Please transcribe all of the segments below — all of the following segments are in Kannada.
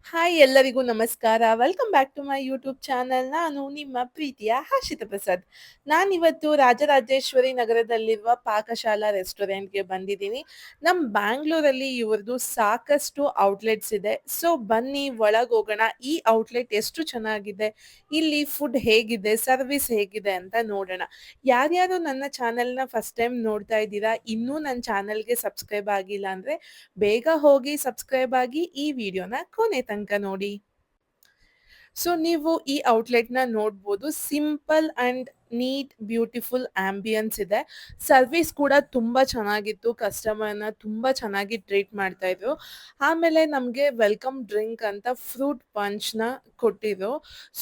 ಹಾಯ್ ಎಲ್ಲರಿಗೂ ನಮಸ್ಕಾರ. Welcome back to my YouTube channel. ನಾನು ನಿಮ್ಮ ಪ್ರೀತಿಯ ಹರ್ಷಿತಾ ಪ್ರಸಾದ್. ನಾನಿವತ್ತು ರಾಜರಾಜೇಶ್ವರಿ ನಗರದಲ್ಲಿರುವ ಪಾಕಶಾಲಾ ರೆಸ್ಟೋರೆಂಟ್‌ಗೆ ಬಂದಿದ್ದೀನಿ. ನಮ್ಮ ಬ್ಯಾಂಗ್ಳೂರಲ್ಲಿ ಇವ್ರದ್ದು ಸಾಕಷ್ಟು ಔಟ್ಲೆಟ್ಸ್ ಇದೆ. ಸೊ ಬನ್ನಿ ಒಳಗೋಗೋಣ. ಈ ಔಟ್ಲೆಟ್ ಎಷ್ಟು ಚೆನ್ನಾಗಿದೆ, ಇಲ್ಲಿ ಫುಡ್ ಹೇಗಿದೆ, ಸರ್ವಿಸ್ ಹೇಗಿದೆ ಅಂತ ನೋಡೋಣ. ಯಾರ್ಯಾರು ನನ್ನ ಚಾನಲ್‌ನ ಫಸ್ಟ್ ಟೈಮ್ ನೋಡ್ತಾ ಇದ್ದೀರಾ, ಇನ್ನೂ ನನ್ನ ಚಾನಲ್‌ಗೆ ಸಬ್ಸ್ಕ್ರೈಬ್ ಆಗಿಲ್ಲ ಅಂದ್ರೆ ಬೇಗ ಹೋಗಿ ಸಬ್ಸ್ಕ್ರೈಬ್ ಆಗಿ ಈ ವಿಡಿಯೋನ ಕೊನೆ ತನಕ ನೋಡಿ. ಸೊ ನೀವು ಈ ಔಟ್ಲೆಟ್‌ನ ನೋಡ್ಬೋದು. Simple and neat beautiful ambience ಇದೆ. ಸರ್ವಿಸ್ ಕೂಡ ತುಂಬಾ ಚೆನ್ನಾಗಿತ್ತು. ಕಸ್ಟಮರ್‌ನ ತುಂಬಾ ಚೆನ್ನಾಗಿ ಟ್ರೀಟ್ ಮಾಡ್ತಾ ಇದ್ರು. ಆಮೇಲೆ ನಮಗೆ ವೆಲ್ಕಮ್ ಡ್ರಿಂಕ್ ಅಂತ ಫ್ರೂಟ್ ಪಂಚ್‌ನ ಕೊಟ್ಟಿದ್ರು.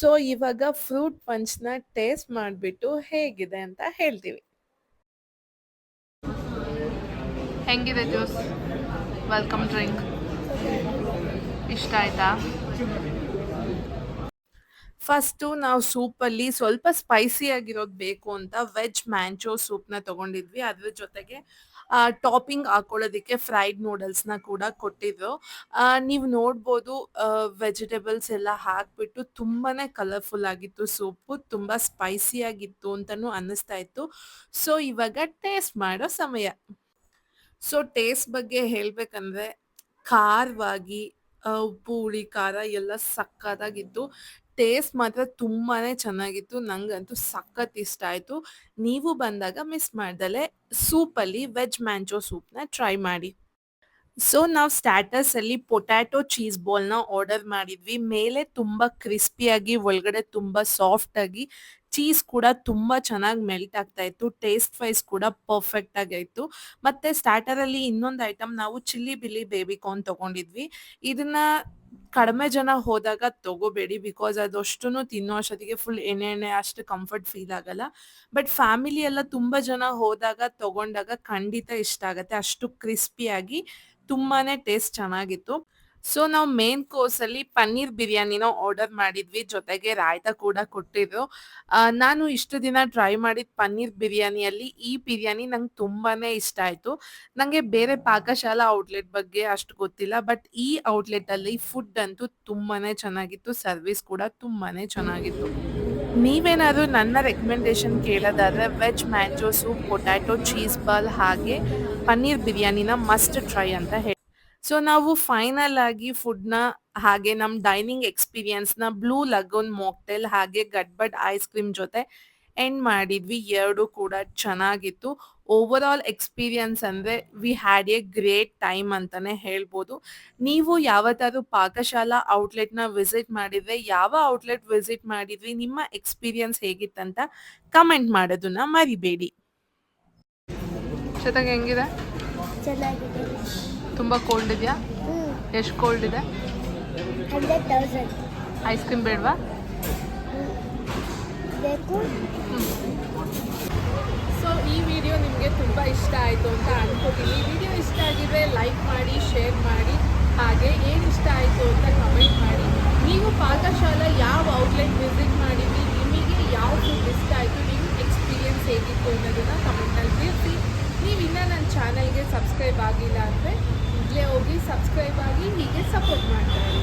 ಸೊ ಇವಾಗ ಫ್ರೂಟ್ ಪಂಚ್‌ನ ಟೇಸ್ಟ್ ಮಾಡ್ಬಿಟ್ಟು ಹೇಗಿದೆ ಅಂತ ಹೇಳ್ತೀವಿ. ಹೆಂಗಿದೆ ಜ್ಯೂಸ್? ವೆಲ್ಕಮ್ ಡ್ರಿಂಕ್ ಇಷ್ಟ ಆಯ್ತಾ? ಫಸ್ಟು ನಾವು ಸೂಪಲ್ಲಿ ಸ್ವಲ್ಪ ಸ್ಪೈಸಿ ಆಗಿರೋದು ಬೇಕು ಅಂತ ವೆಜ್ ಮ್ಯಾಂಚೋ ಸೂಪ್‌ನ ತಗೊಂಡಿದ್ವಿ. ಅದ್ರ ಜೊತೆಗೆ ಟಾಪಿಂಗ್ ಹಾಕೊಳ್ಳೋದಕ್ಕೆ ಫ್ರೈಡ್ ನೂಡಲ್ಸ್‌ನ ಕೂಡ ಕೊಟ್ಟಿದ್ರು. ನೀವು ನೋಡ್ಬೋದು ವೆಜಿಟಬಲ್ಸ್ ಎಲ್ಲ ಹಾಕ್ಬಿಟ್ಟು ತುಂಬಾನೇ ಕಲರ್‌ಫುಲ್ ಆಗಿತ್ತು ಸೂಪು. ತುಂಬ ಸ್ಪೈಸಿ ಆಗಿತ್ತು ಅಂತನೂ ಅನ್ನಿಸ್ತಾ ಇತ್ತು. ಸೊ ಇವಾಗ ಟೇಸ್ಟ್ ಮಾಡೋ ಸಮಯ. ಸೊ ಟೇಸ್ಟ್ ಬಗ್ಗೆ ಹೇಳ್ಬೇಕಂದ್ರೆ ಖಾರವಾಗಿ ಉಪ್ಪು, ಹುಳಿ, ಖಾರ ಎಲ್ಲ ಸಕ್ಕತ್ತಾಗಿತ್ತು. ಟೇಸ್ಟ್ ಮಾತ್ರ ತುಂಬಾನೇ ಚೆನ್ನಾಗಿತ್ತು. ನಂಗಂತೂ ಸಖತ್ ಇಷ್ಟ ಆಯ್ತು. ನೀವು ಬಂದಾಗ ಮಿಸ್ ಮಾಡ್ದಲೆ ಸೂಪಲ್ಲಿ ವೆಜ್ ಮ್ಯಾಂಚೋ ಸೂಪ್‌ನ ಟ್ರೈ ಮಾಡಿ. ಸೊ ನಾವು ಸ್ಟಾರ್ಟರ್ಸಲ್ಲಿ ಪೊಟ್ಯಾಟೊ ಚೀಸ್ ಬಾಲ್‌ನ ಆರ್ಡರ್ ಮಾಡಿದ್ವಿ. ಮೇಲೆ ತುಂಬ ಕ್ರಿಸ್ಪಿಯಾಗಿ, ಒಳಗಡೆ ತುಂಬ ಸಾಫ್ಟಾಗಿ, ಚೀಸ್ ಕೂಡ ತುಂಬ ಚೆನ್ನಾಗಿ ಮೆಲ್ಟ್ ಆಗ್ತಾ ಇತ್ತು. ಟೇಸ್ಟ್ ವೈಸ್ ಕೂಡ ಪರ್ಫೆಕ್ಟ್ ಆಗಿತ್ತು. ಮತ್ತೆ ಸ್ಟಾರ್ಟರಲ್ಲಿ ಇನ್ನೊಂದು ಐಟಮ್ ನಾವು ಚಿಲ್ಲಿ ಬಿಲ್ಲಿ ಬೇಬಿ ಕಾರ್ನ್ ತಗೊಂಡಿದ್ವಿ. ಇದನ್ನ ಕಡಿಮೆ ಜನ ಹೋದಾಗ ತಗೋಬೇಡಿ. ಬಿಕಾಸ್ ಅದಷ್ಟುನು ತಿನ್ನೋ ಅಷ್ಟೊತ್ತಿಗೆ ಫುಲ್ ಎಣ್ಣೆ ಎಣ್ಣೆ ಅಷ್ಟು ಕಂಫರ್ಟ್ ಫೀಲ್ ಆಗಲ್ಲ. ಬಟ್ ಫ್ಯಾಮಿಲಿ ಎಲ್ಲ ತುಂಬ ಜನ ಹೋದಾಗ ತಗೊಂಡಾಗ ಖಂಡಿತ ಇಷ್ಟ ಆಗತ್ತೆ. ಅಷ್ಟು ಕ್ರಿಸ್ಪಿಯಾಗಿ ತುಂಬಾನೇ ಟೇಸ್ಟ್ ಚೆನ್ನಾಗಿತ್ತು. ಸೊ ನಾವು ಮೇನ್ ಕೋರ್ಸಲ್ಲಿ ಪನ್ನೀರ್ ಬಿರಿಯಾನಿನ ಆರ್ಡರ್ ಮಾಡಿದ್ವಿ. ಜೊತೆಗೆ ರಾಯ್ತ ಕೂಡ ಕೊಟ್ಟಿದ್ರು. ನಾನು ಇಷ್ಟು ದಿನ ಟ್ರೈ ಮಾಡಿದ ಪನ್ನೀರ್ ಬಿರಿಯಾನಿಯಲ್ಲಿ ಈ ಬಿರಿಯಾನಿ ನಂಗೆ ತುಂಬಾನೇ ಇಷ್ಟ ಆಯ್ತು. ನಂಗೆ ಬೇರೆ ಪಾಕಶಾಲಾ ಔಟ್ಲೆಟ್ ಬಗ್ಗೆ ಅಷ್ಟು ಗೊತ್ತಿಲ್ಲ. ಬಟ್ ಈ ಔಟ್ಲೆಟಲ್ಲಿ ಫುಡ್ ಅಂತೂ ತುಂಬಾನೇ ಚೆನ್ನಾಗಿತ್ತು. ಸರ್ವಿಸ್ ಕೂಡ ತುಂಬಾನೇ ಚೆನ್ನಾಗಿತ್ತು. ನೀವೇನಾದ್ರೂ ನನ್ನ ರೆಕಮೆಂಡೇಶನ್ ಕೇಳೋದಾದ್ರೆ veg manchow soup, potato cheese ball ಹಾಗೆ ಪನ್ನೀರ್ ಬಿರಿಯಾನಿನ ಮಸ್ಟ್ ಟ್ರೈ ಅಂತ ಹೇಳಿ. ಸೊ ನಾವು ಫೈನಲ್ ಆಗಿ ಫುಡ್‌ನ ಹಾಗೆ ನಮ್ಮ ಡೈನಿಂಗ್ ಎಕ್ಸ್‌ಪೀರಿಯನ್ಸ್‌ನ ಬ್ಲೂ ಲಗೂನ್ ಮಾಕ್ಟೇಲ್ ಹಾಗೆ ಗಡ್ಬಡ್ ಐಸ್ ಕ್ರೀಮ್ ಜೊತೆ ಎಂಡ್ ಮಾಡಿದ್ವಿ. 2 ಕೂಡ ಚೆನ್ನಾಗಿತ್ತು. ಓವರಾಲ್ ಎಕ್ಸ್‌ಪೀರಿಯನ್ಸ್ ಅಂದ್ರೆ we had A great time ಅಂತಾನೆ ಹೇಳ್ಬೋದು. ನೀವು ಯಾವತ್ತಾದ್ರೂ ಪಾಕಶಾಲಾ ಔಟ್ಲೆಟ್‌ನ ವಿಸಿಟ್ ಮಾಡಿದ್ರೆ ಯಾವ ಔಟ್ಲೆಟ್ ವಿಸಿಟ್ ಮಾಡಿದ್ರಿ? ನಿಮ್ಮ ಎಕ್ಸ್‌ಪೀರಿಯನ್ಸ್ ಹೇಗಿತ್ತಂತ ಕಮೆಂಟ್ ಮಾಡೋದನ್ನ ಮರಿಬೇಡಿ. ಜೊತೆಗೆ ಹೆಂಗಿದೆ? ಚೆನ್ನಾಗಿದೆ. ತುಂಬ ಕೋಲ್ಡ್ ಇದೆಯಾ? ಹ್ಮ್. ಎಷ್ಟು ಕೋಲ್ಡ್ ಇದೆ? 100,000 ಐಸ್ ಕ್ರೀಮ್ ಬೇಡವಾ? ಬೇಕು. ಸೊ ಈ ವಿಡಿಯೋ ನಿಮಗೆ ತುಂಬ ಇಷ್ಟ ಆಯಿತು ಅಂತ ಅನ್ಕೋತೀನಿ. ಈ ವಿಡಿಯೋ ಇಷ್ಟ ಆಗಿದ್ರೆ ಲೈಕ್ ಮಾಡಿ, ಶೇರ್ ಮಾಡಿ, ಹಾಗೆ ಏನು ಇಷ್ಟ ಆಯಿತು ಅಂತ ಕಮೆಂಟ್ ಮಾಡಿ. ನೀವು ಪಾಕಶಾಲಾ ಯಾವ ಔಟ್ಲೆಟ್ ವಿಸಿಟ್ ಮಾಡಿದ್ರಿ, ನಿಮಗೆ ಯಾವ ಫುಡ್ ಇಷ್ಟ ಆಯಿತು, ನಿಮ್ಮ ಎಕ್ಸ್ಪೀರಿಯನ್ಸ್ ಹೇಗಿತ್ತು ಅನ್ನೋದನ್ನು ಕಮೆಂಟಲ್ಲಿ ತಿಳಿಸಿ. ನೀವು ಇನ್ನೂ ನನ್ನ ಚಾನಲ್ಗೆ ಸಬ್ಸ್ಕ್ರೈಬ್ ಆಗಿಲ್ಲ ಅಂದರೆ ಈಗಲೇ ಹೋಗಿ ಸಬ್ಸ್ಕ್ರೈಬ್ ಆಗಿ ಹೀಗೆ ಸಪೋರ್ಟ್ ಮಾಡ್ತಾ ಇರಿ.